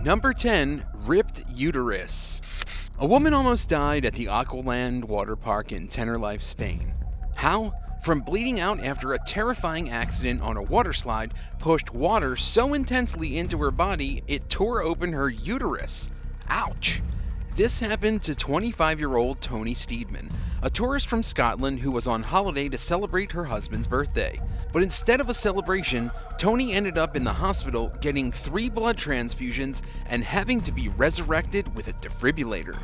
Number 10. Ripped uterus. A woman almost died at the Aqualand water park in Tenerife, Spain. How? From bleeding out after a terrifying accident on a water slide pushed water so intensely into her body it tore open her uterus. Ouch! This happened to 25-year-old Tony Steedman, a tourist from Scotland who was on holiday to celebrate her husband's birthday. But instead of a celebration, Tony ended up in the hospital getting 3 blood transfusions and having to be resurrected with a defibrillator.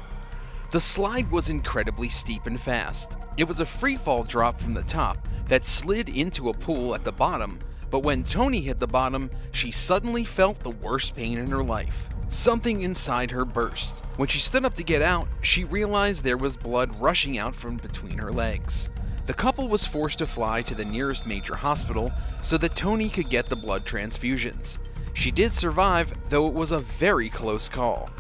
The slide was incredibly steep and fast. It was a free-fall drop from the top that slid into a pool at the bottom, but when Tony hit the bottom, she suddenly felt the worst pain in her life. Something inside her burst. When she stood up to get out, she realized there was blood rushing out from between her legs. The couple was forced to fly to the nearest major hospital so that Tony could get the blood transfusions. She did survive, though it was a very close call.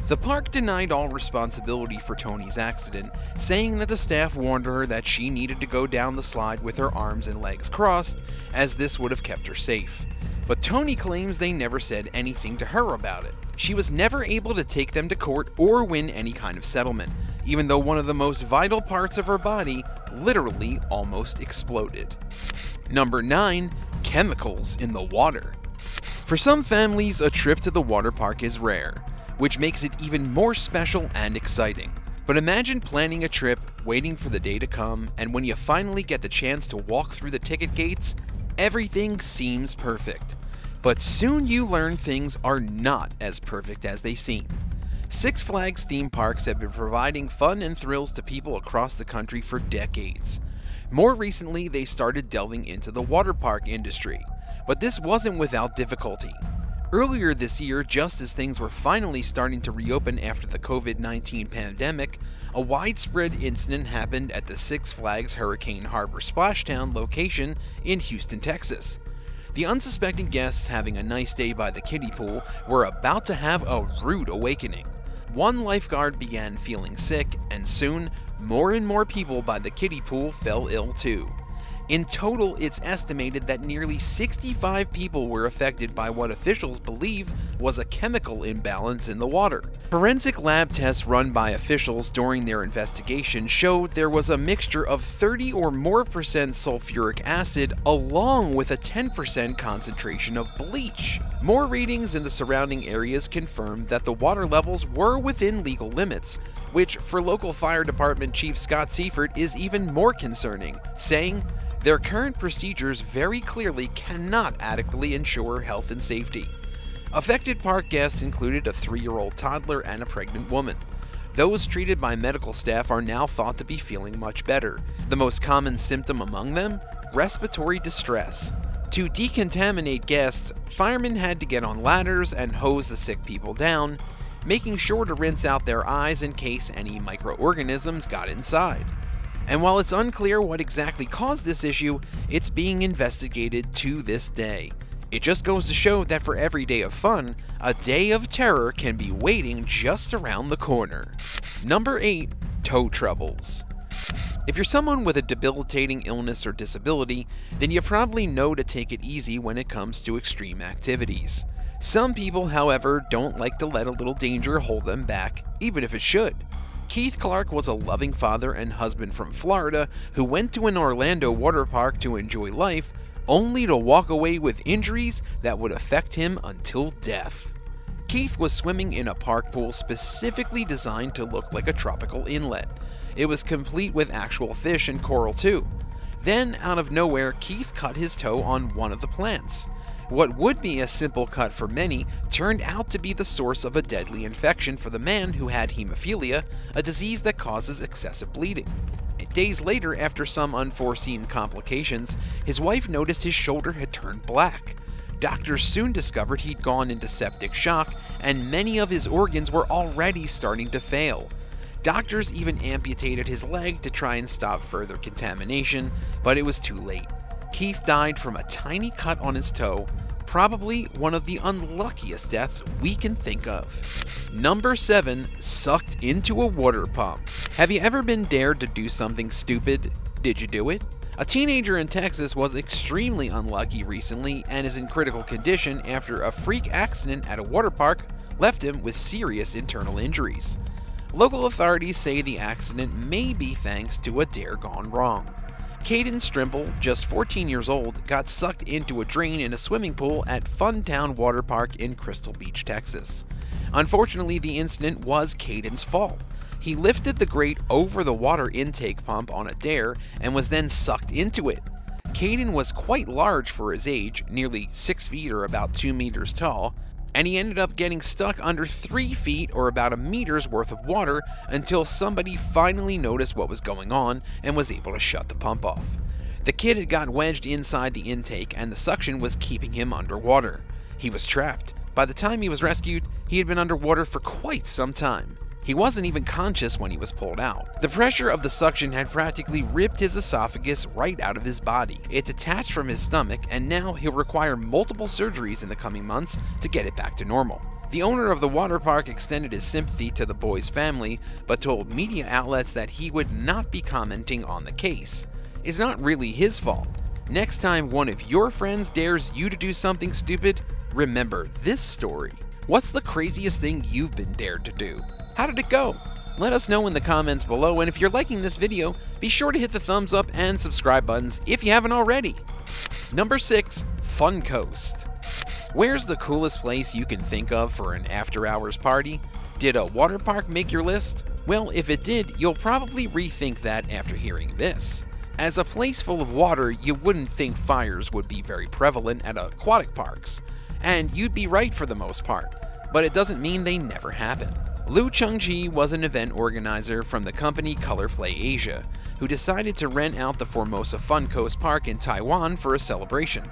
The park denied all responsibility for Tony's accident, saying that the staff warned her that she needed to go down the slide with her arms and legs crossed, as this would have kept her safe. But Tony claims they never said anything to her about it. She was never able to take them to court or win any kind of settlement, even though one of the most vital parts of her body literally almost exploded. Number 9. Chemicals in the water. For some families, a trip to the water park is rare, which makes it even more special and exciting. But imagine planning a trip, waiting for the day to come, and when you finally get the chance to walk through the ticket gates, everything seems perfect. But soon you learn things are not as perfect as they seem. Six Flags theme parks have been providing fun and thrills to people across the country for decades. More recently, they started delving into the water park industry, but this wasn't without difficulty. Earlier this year, just as things were finally starting to reopen after the COVID-19 pandemic, a widespread incident happened at the Six Flags Hurricane Harbor Splashdown location in Houston, Texas. The unsuspecting guests having a nice day by the kiddie pool were about to have a rude awakening. One lifeguard began feeling sick, and soon, more and more people by the kiddie pool fell ill too. In total, it's estimated that nearly 65 people were affected by what officials believe was a chemical imbalance in the water. Forensic lab tests run by officials during their investigation showed there was a mixture of 30 or more percent sulfuric acid along with a 10% concentration of bleach. More readings in the surrounding areas confirmed that the water levels were within legal limits, which for local fire department chief Scott Seifert is even more concerning, saying, "Their current procedures very clearly cannot adequately ensure health and safety." Affected park guests included a 3-year-old toddler and a pregnant woman. Those treated by medical staff are now thought to be feeling much better. The most common symptom among them? Respiratory distress. To decontaminate guests, firemen had to get on ladders and hose the sick people down, making sure to rinse out their eyes in case any microorganisms got inside. And while it's unclear what exactly caused this issue, it's being investigated to this day. It just goes to show that for every day of fun, a day of terror can be waiting just around the corner. Number 8. Toe troubles. If you're someone with a debilitating illness or disability, then you probably know to take it easy when it comes to extreme activities. Some people, however, don't like to let a little danger hold them back, even if it should. Keith Clark was a loving father and husband from Florida who went to an Orlando water park to enjoy life, only to walk away with injuries that would affect him until death. Keith was swimming in a park pool specifically designed to look like a tropical inlet. It was complete with actual fish and coral too. Then, out of nowhere, Keith cut his toe on one of the plants. What would be a simple cut for many turned out to be the source of a deadly infection for the man who had hemophilia, a disease that causes excessive bleeding. Days later, after some unforeseen complications, his wife noticed his shoulder had turned black. Doctors soon discovered he'd gone into septic shock, and many of his organs were already starting to fail. Doctors even amputated his leg to try and stop further contamination, but it was too late. Keith died from a tiny cut on his toe, probably one of the unluckiest deaths we can think of. Number 7. Sucked into a water pump. Have you ever been dared to do something stupid? Did you do it? A teenager in Texas was extremely unlucky recently and is in critical condition after a freak accident at a water park left him with serious internal injuries. Local authorities say the accident may be thanks to a dare gone wrong. Caden Strimple, just 14 years old, got sucked into a drain in a swimming pool at Funtown Water Park in Crystal Beach, Texas. Unfortunately, the incident was Caden's fault. He lifted the grate over the water intake pump on a dare and was then sucked into it. Caden was quite large for his age, nearly 6 feet or about 2 meters tall, and he ended up getting stuck under 3 feet or about a meter's worth of water until somebody finally noticed what was going on and was able to shut the pump off. The kid had got wedged inside the intake and the suction was keeping him underwater. He was trapped. By the time he was rescued, he had been underwater for quite some time. He wasn't even conscious when he was pulled out. The pressure of the suction had practically ripped his esophagus right out of his body. It detached from his stomach, and now he'll require multiple surgeries in the coming months to get it back to normal. The owner of the water park extended his sympathy to the boy's family, but told media outlets that he would not be commenting on the case. It's not really his fault. Next time one of your friends dares you to do something stupid, remember this story. What's the craziest thing you've been dared to do? How did it go? Let us know in the comments below, and if you're liking this video, be sure to hit the thumbs up and subscribe buttons if you haven't already. Number 6. Fun Coast. Where's the coolest place you can think of for an after-hours party? Did a water park make your list? Well, if it did, you'll probably rethink that after hearing this. As a place full of water, you wouldn't think fires would be very prevalent at aquatic parks. And you'd be right for the most part, but it doesn't mean they never happen. Liu Chengji was an event organizer from the company Color Play Asia, who decided to rent out the Formosa Fun Coast Park in Taiwan for a celebration.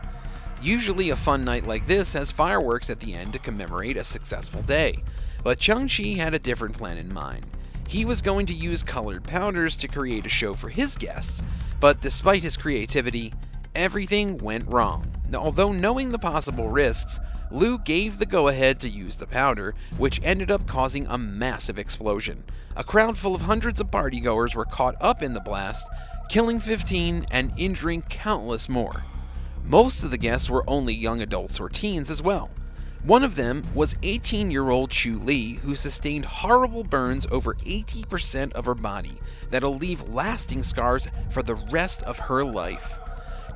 Usually a fun night like this has fireworks at the end to commemorate a successful day, but Chengji had a different plan in mind. He was going to use colored powders to create a show for his guests, but despite his creativity, everything went wrong. Although knowing the possible risks, Liu gave the go-ahead to use the powder, which ended up causing a massive explosion. A crowd full of hundreds of partygoers were caught up in the blast, killing 15 and injuring countless more. Most of the guests were only young adults or teens as well. One of them was 18-year-old Chu Li, who sustained horrible burns over 80% of her body that'll leave lasting scars for the rest of her life.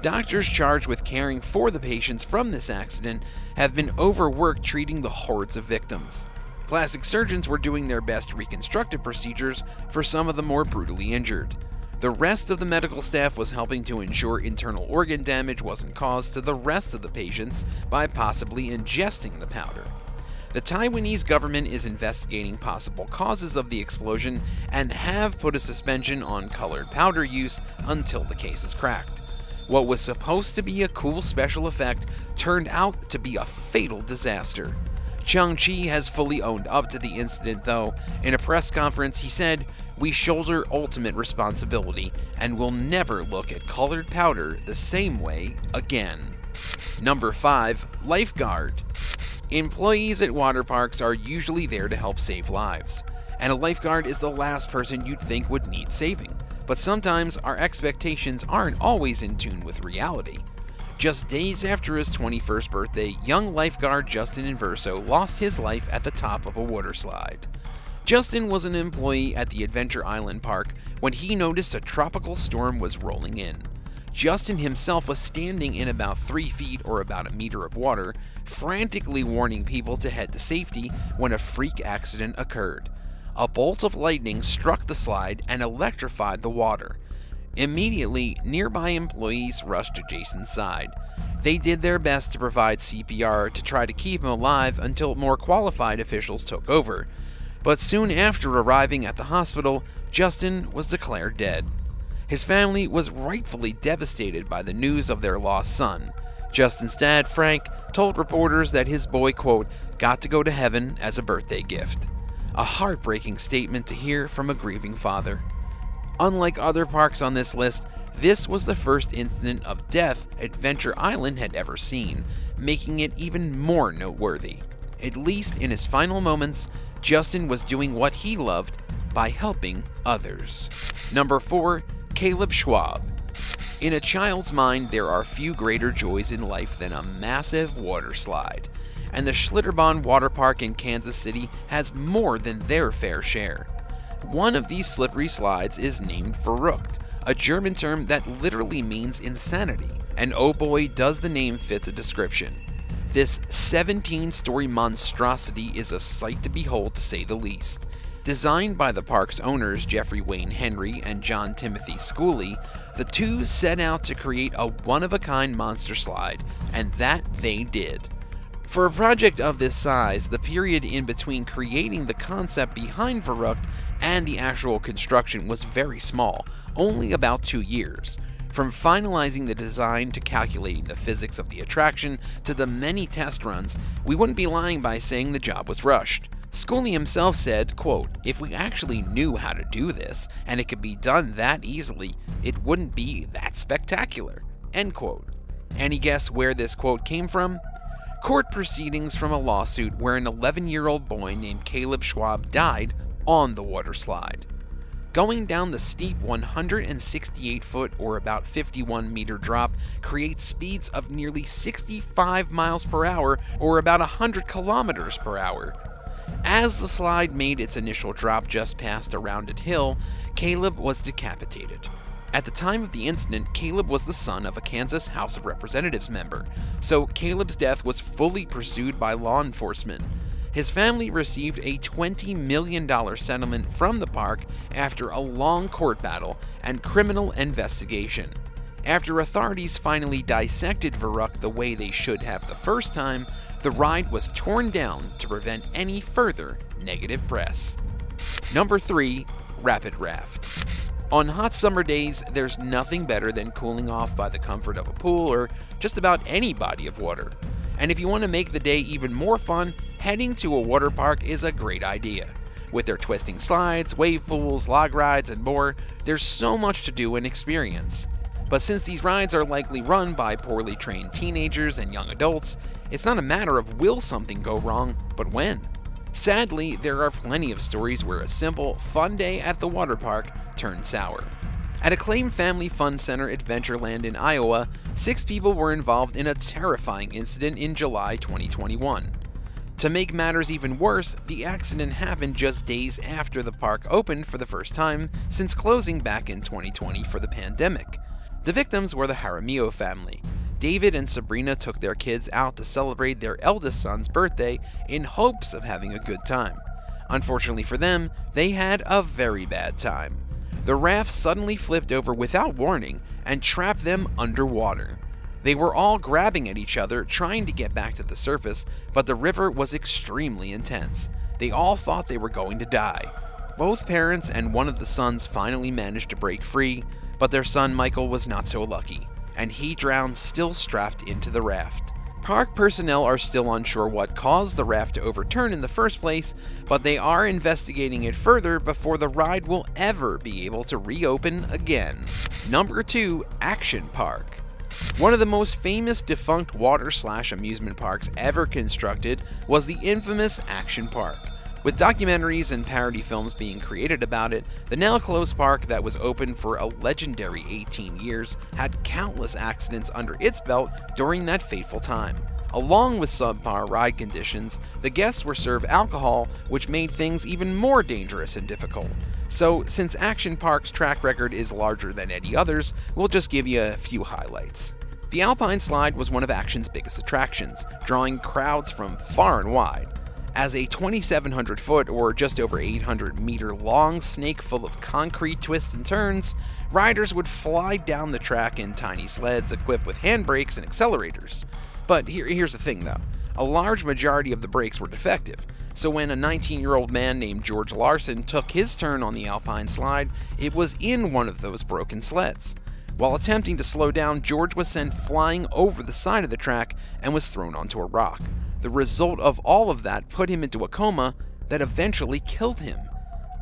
Doctors charged with caring for the patients from this accident have been overworked treating the hordes of victims. Plastic surgeons were doing their best reconstructive procedures for some of the more brutally injured. The rest of the medical staff was helping to ensure internal organ damage wasn't caused to the rest of the patients by possibly ingesting the powder. The Taiwanese government is investigating possible causes of the explosion and have put a suspension on colored powder use until the case is cracked. What was supposed to be a cool special effect turned out to be a fatal disaster. Chengji has fully owned up to the incident though. In a press conference, he said, "We shoulder ultimate responsibility and will never look at colored powder the same way again." Number 5. LIFEGUARD. Employees at water parks are usually there to help save lives, and a lifeguard is the last person you'd think would need saving. But sometimes our expectations aren't always in tune with reality. Just days after his 21st birthday, young lifeguard Justin Inverso lost his life at the top of a water slide. Justin was an employee at the Adventure Island Park when he noticed a tropical storm was rolling in. Justin himself was standing in about 3 feet or about a meter of water, frantically warning people to head to safety when a freak accident occurred. A bolt of lightning struck the slide and electrified the water. Immediately, nearby employees rushed to Jason's side. They did their best to provide CPR to try to keep him alive until more qualified officials took over. But soon after arriving at the hospital, Justin was declared dead. His family was rightfully devastated by the news of their lost son. Justin's dad, Frank, told reporters that his boy, quote, "got to go to heaven as a birthday gift." A heartbreaking statement to hear from a grieving father. Unlike other parks on this list, this was the first incident of death Adventure Island had ever seen, making it even more noteworthy. At least in his final moments, Justin was doing what he loved by helping others. Number 4. Caleb SCHWAB. In a child's mind, there are few greater joys in life than a massive water slide. and the Schlitterbahn Water Park in Kansas City has more than their fair share. One of these slippery slides is named Verrückt, a German term that literally means insanity, and oh boy does the name fit the description. This 17-story monstrosity is a sight to behold, to say the least. Designed by the park's owners Jeffrey Wayne Henry and John Timothy Schooley, the two set out to create a one-of-a-kind monster slide, and that they did. For a project of this size, the period in between creating the concept behind Verrückt and the actual construction was very small, only about 2 years. From finalizing the design to calculating the physics of the attraction to the many test runs, we wouldn't be lying by saying the job was rushed. Schooley himself said, quote, "If we actually knew how to do this, and it could be done that easily, it wouldn't be that spectacular," end quote. Any guess where this quote came from? Court proceedings from a lawsuit where an 11-year-old boy named Caleb SCHWAB died on the water slide. Going down the steep 168-foot or about 51-meter drop creates speeds of nearly 65 miles per hour or about 100 kilometers per hour. As the slide made its initial drop just past a rounded hill, Caleb was decapitated. At the time of the incident, Caleb was the son of a Kansas House of Representatives member, so Caleb's death was fully pursued by law enforcement. His family received a $20 million settlement from the park after a long court battle and criminal investigation. After authorities finally dissected Verrückt the way they should have the first time, the ride was torn down to prevent any further negative press. Number 3. Rapid Raft. On hot summer days, there's nothing better than cooling off by the comfort of a pool or just about any body of water. And if you want to make the day even more fun, heading to a water park is a great idea. With their twisting slides, wave pools, log rides, and more, there's so much to do and experience. But since these rides are likely run by poorly trained teenagers and young adults, it's not a matter of will something go wrong, but when. Sadly, there are plenty of stories where a simple, fun day at the water park turned sour. At Acclaim Family Fun Center Adventureland in Iowa, 6 people were involved in a terrifying incident in July 2021. To make matters even worse, the accident happened just days after the park opened for the first time since closing back in 2020 for the pandemic. The victims were the Jaramillo family. David and Sabrina took their kids out to celebrate their eldest son's birthday in hopes of having a good time. Unfortunately for them, they had a very bad time. The raft suddenly flipped over without warning and trapped them underwater. They were all grabbing at each other, trying to get back to the surface, but the river was extremely intense. They all thought they were going to die. Both parents and one of the sons finally managed to break free, but their son Michael was not so lucky, and he drowned still strapped into the raft. Park personnel are still unsure what caused the raft to overturn in the first place, but they are investigating it further before the ride will ever be able to reopen again. Number 2. Action Park. One of the most famous defunct water/amusement parks ever constructed was the infamous Action Park. With documentaries and parody films being created about it, the now-closed park that was open for a legendary 18 years had countless accidents under its belt during that fateful time. Along with subpar ride conditions, the guests were served alcohol, which made things even more dangerous and difficult. So, since Action Park's track record is larger than any others, we'll just give you a few highlights. The Alpine Slide was one of Action's biggest attractions, drawing crowds from far and wide. As a 2,700-foot or just over 800-meter long snake full of concrete twists and turns, riders would fly down the track in tiny sleds equipped with handbrakes and accelerators. But here's the thing though, a large majority of the brakes were defective, so when a 19-year-old man named George Larson took his turn on the Alpine Slide, it was in one of those broken sleds. While attempting to slow down, George was sent flying over the side of the track and was thrown onto a rock. The result of all of that put him into a coma that eventually killed him.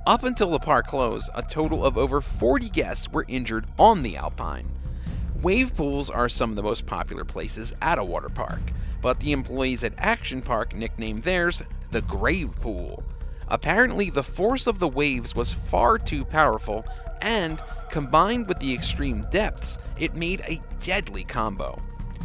Up until the park closed, a total of over 40 guests were injured on the Alpine. Wave pools are some of the most popular places at a water park, but the employees at Action Park nicknamed theirs the Grave Pool. Apparently, the force of the waves was far too powerful, and combined with the extreme depths, it made a deadly combo.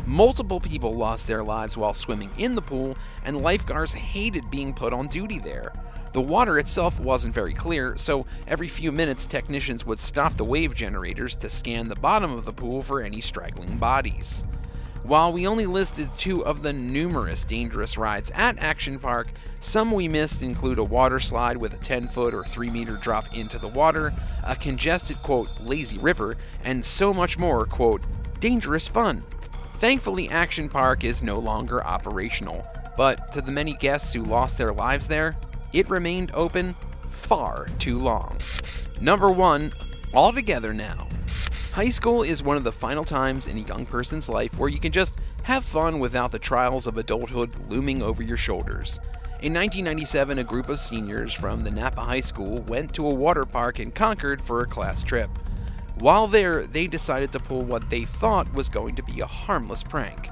Multiple people lost their lives while swimming in the pool, and lifeguards hated being put on duty there. The water itself wasn't very clear, so every few minutes technicians would stop the wave generators to scan the bottom of the pool for any straggling bodies. While we only listed 2 of the numerous dangerous rides at Action Park, some we missed include a water slide with a 10-foot or 3-meter drop into the water, a congested, quote, lazy river, and so much more, quote, dangerous fun. Thankfully, Action Park is no longer operational, but to the many guests who lost their lives there, it remained open far too long. Number 1, all together now. High school is one of the final times in a young person's life where you can just have fun without the trials of adulthood looming over your shoulders. In 1997, a group of seniors from the Napa High School went to a water park in Concord for a class trip. While there, they decided to pull what they thought was going to be a harmless prank.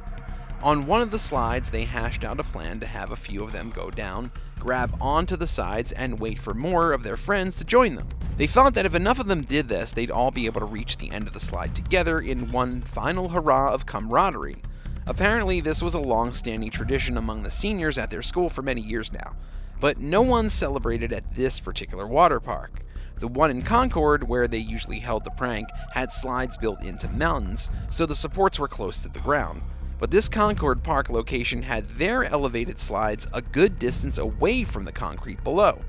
On one of the slides, they hashed out a plan to have a few of them go down, grab onto the sides, and wait for more of their friends to join them. They thought that if enough of them did this, they'd all be able to reach the end of the slide together in one final hurrah of camaraderie. Apparently, this was a long-standing tradition among the seniors at their school for many years now, but no one celebrated at this particular water park. The one in Concord, where they usually held the prank, had slides built into mountains, so the supports were close to the ground. But this Concord Park location had their elevated slides a good distance away from the concrete below.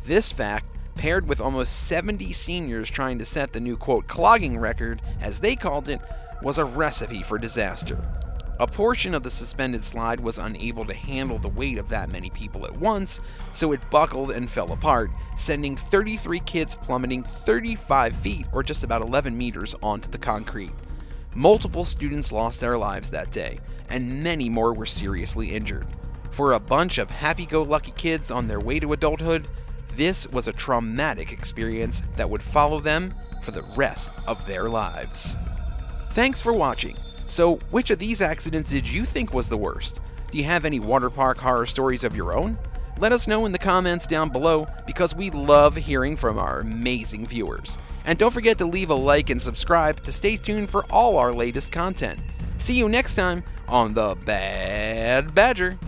This fact, paired with almost 70 seniors trying to set the new, quote, clogging record, as they called it, was a recipe for disaster. A portion of the suspended slide was unable to handle the weight of that many people at once, so it buckled and fell apart, sending 33 kids plummeting 35 feet, or just about 11 meters, onto the concrete. Multiple students lost their lives that day, and many more were seriously injured. For a bunch of happy-go-lucky kids on their way to adulthood, this was a traumatic experience that would follow them for the rest of their lives. Thanks for watching. So, which of these accidents did you think was the worst? Do you have any water park horror stories of your own? Let us know in the comments down below, because we love hearing from our amazing viewers. And don't forget to leave a like and subscribe to stay tuned for all our latest content. See you next time on The Bad Badger.